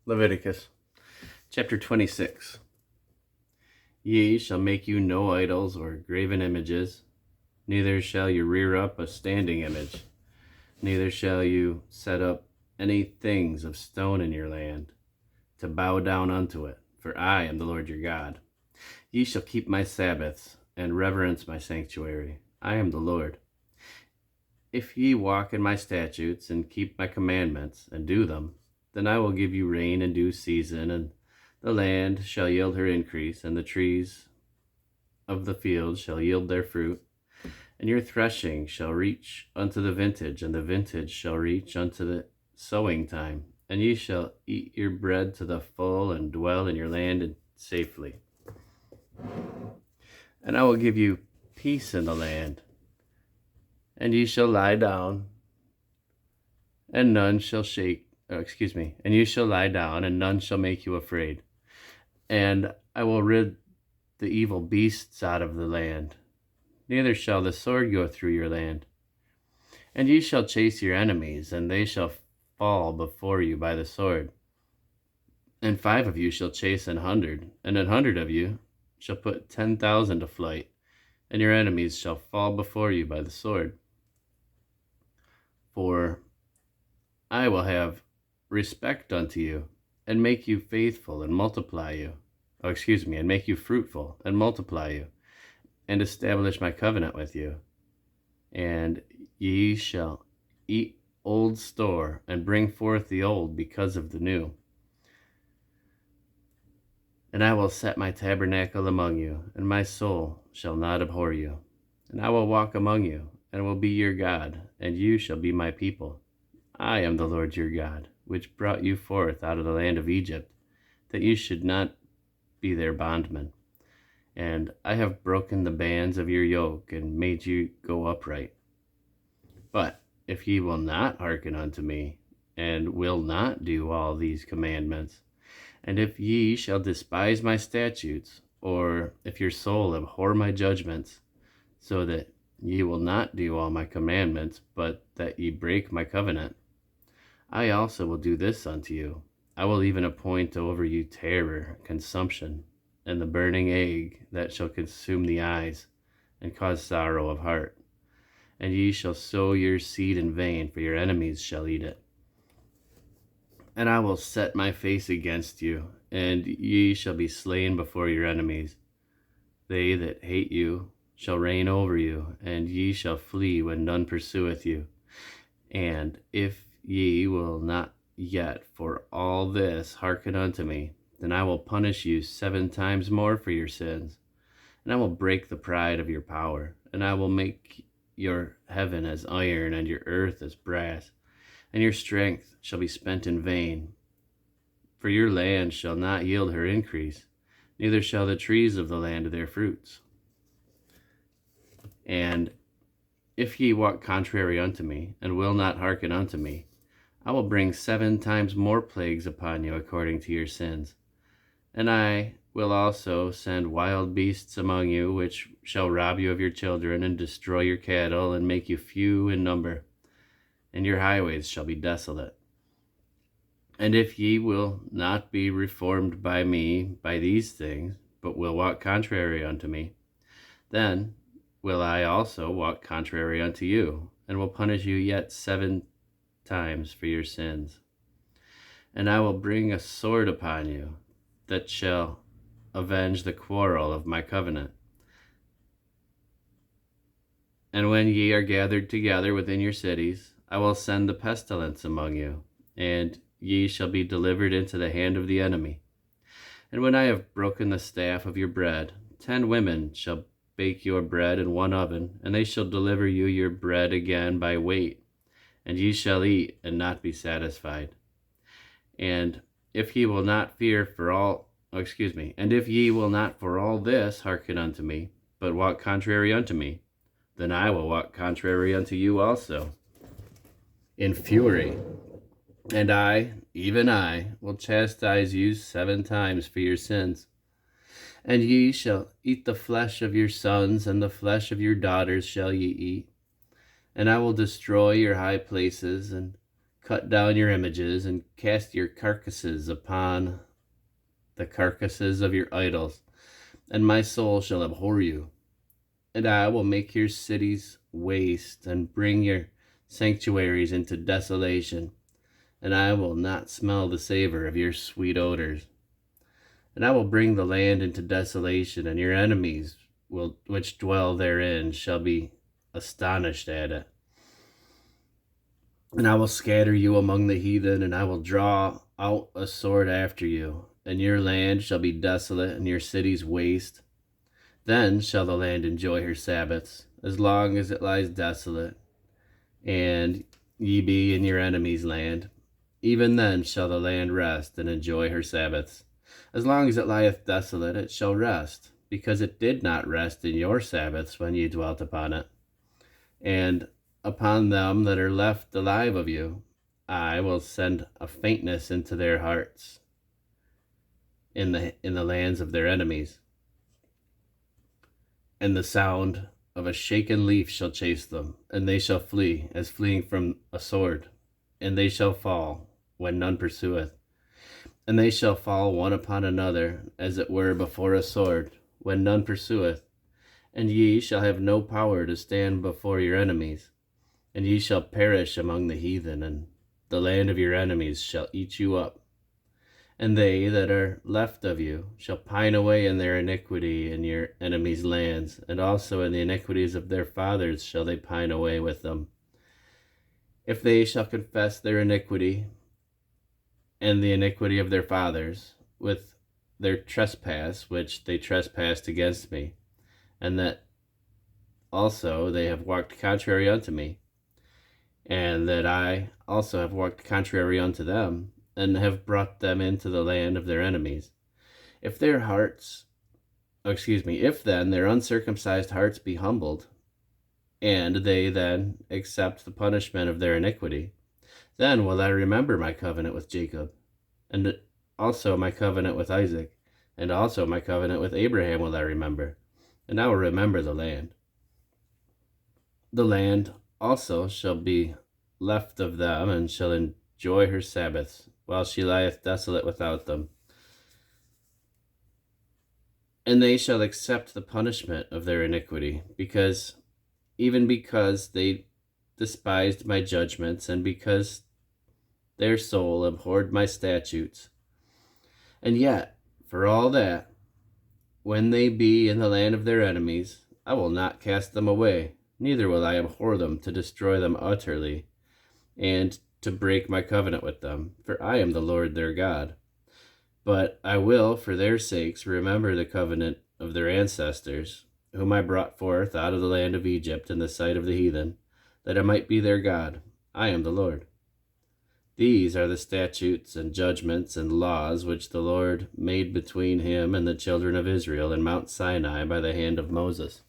Leviticus chapter 26. Ye shall make you no idols or graven images, neither shall you rear up a standing image, neither shall you set up any things of stone in your land, to bow down unto it, for I am the Lord your God. Ye shall keep my Sabbaths, and reverence my sanctuary. I am the Lord. If ye walk in my statutes, and keep my commandments, and do them, then I will give you rain in due season, and the land shall yield her increase, and the trees of the field shall yield their fruit. And your threshing shall reach unto the vintage, and the vintage shall reach unto the sowing time. And ye shall eat your bread to the full, and dwell in your land safely. And I will give you peace in the land. And ye shall lie down, and none shall and you shall lie down, and none shall make you afraid. And I will rid the evil beasts out of the land, neither shall the sword go through your land. And ye shall chase your enemies, and they shall fall before you by the sword. And 5 of you shall chase 100, and 100 of you shall put 10,000 to flight, and your enemies shall fall before you by the sword. For I will have respect unto you, and make you faithful, and multiply you. And make you fruitful, and multiply you, and establish my covenant with you. And ye shall eat old store, and bring forth the old because of the new. And I will set my tabernacle among you, and my soul shall not abhor you. And I will walk among you, and will be your God, and you shall be my people. I am the Lord your God, which brought you forth out of the land of Egypt, that you should not be their bondmen. And I have broken the bands of your yoke, and made you go upright. But if ye will not hearken unto me, and will not do all these commandments, and if ye shall despise my statutes, or if your soul abhor my judgments, so that ye will not do all my commandments, but that ye break my covenant, I also will do this unto you. I will even appoint over you terror, consumption, and the burning ague that shall consume the eyes, and cause sorrow of heart. And ye shall sow your seed in vain, for your enemies shall eat it. And I will set my face against you, and ye shall be slain before your enemies. They that hate you shall reign over you, and ye shall flee when none pursueth you. And if ye will not yet for all this hearken unto me, then I will punish you 7 times more for your sins. And I will break the pride of your power, and I will make your heaven as iron, and your earth as brass, and your strength shall be spent in vain. For your land shall not yield her increase, neither shall the trees of the land their fruits. And if ye walk contrary unto me, and will not hearken unto me, I will bring 7 times more plagues upon you according to your sins. And I will also send wild beasts among you, which shall rob you of your children, and destroy your cattle, and make you few in number. And your highways shall be desolate. And if ye will not be reformed by me by these things, but will walk contrary unto me, then will I also walk contrary unto you, and will punish you yet 7 times for your sins. And I will bring a sword upon you, that shall avenge the quarrel of my covenant. And when ye are gathered together within your cities, I will send the pestilence among you, and ye shall be delivered into the hand of the enemy. And when I have broken the staff of your bread, 10 women shall bake your bread in one oven, and they shall deliver you your bread again by weight, and ye shall eat and not be satisfied. And if ye will not and if ye will not for all this hearken unto me, but walk contrary unto me, then I will walk contrary unto you also, in fury. And I, even I, will chastise you 7 times for your sins. And ye shall eat the flesh of your sons, and the flesh of your daughters shall ye eat. And I will destroy your high places, and cut down your images and cast your carcasses upon the carcasses of your idols, and my soul shall abhor you. And I will make your cities waste and bring your sanctuaries into desolation, and I will not smell the savor of your sweet odors. And I will bring the land into desolation, and your enemies which dwell therein shall be astonished at it. And I will scatter you among the heathen, and I will draw out a sword after you, and your land shall be desolate, and your cities waste. Then shall the land enjoy her Sabbaths, as long as it lies desolate, and ye be in your enemy's land. Even then shall the land rest and enjoy her Sabbaths. As long as it lieth desolate, it shall rest, because it did not rest in your Sabbaths when ye dwelt upon it. And upon them that are left alive of you, I will send a faintness into their hearts in the lands of their enemies. And the sound of a shaken leaf shall chase them, and they shall flee as fleeing from a sword, and they shall fall when none pursueth. And they shall fall one upon another, as it were before a sword, when none pursueth. And ye shall have no power to stand before your enemies, and ye shall perish among the heathen, and the land of your enemies shall eat you up. And they that are left of you shall pine away in their iniquity in your enemies' lands, and also in the iniquities of their fathers shall they pine away with them. If they shall confess their iniquity and the iniquity of their fathers with their trespass which they trespassed against me, and that also they have walked contrary unto me, and that I also have walked contrary unto them, and have brought them into the land of their enemies. If then their uncircumcised hearts be humbled, and they then accept the punishment of their iniquity, then will I remember my covenant with Jacob, and also my covenant with Isaac, and also my covenant with Abraham will I remember, and I will remember the land. The land also shall be left of them, and shall enjoy her Sabbaths, while she lieth desolate without them. And they shall accept the punishment of their iniquity, because they despised my judgments, and because their soul abhorred my statutes. And yet, for all that, when they be in the land of their enemies, I will not cast them away, neither will I abhor them to destroy them utterly, and to break my covenant with them, for I am the Lord their God. But I will, for their sakes, remember the covenant of their ancestors, whom I brought forth out of the land of Egypt in the sight of the heathen, that I might be their God. I am the Lord. These are the statutes and judgments and laws which the Lord made between him and the children of Israel in Mount Sinai by the hand of Moses.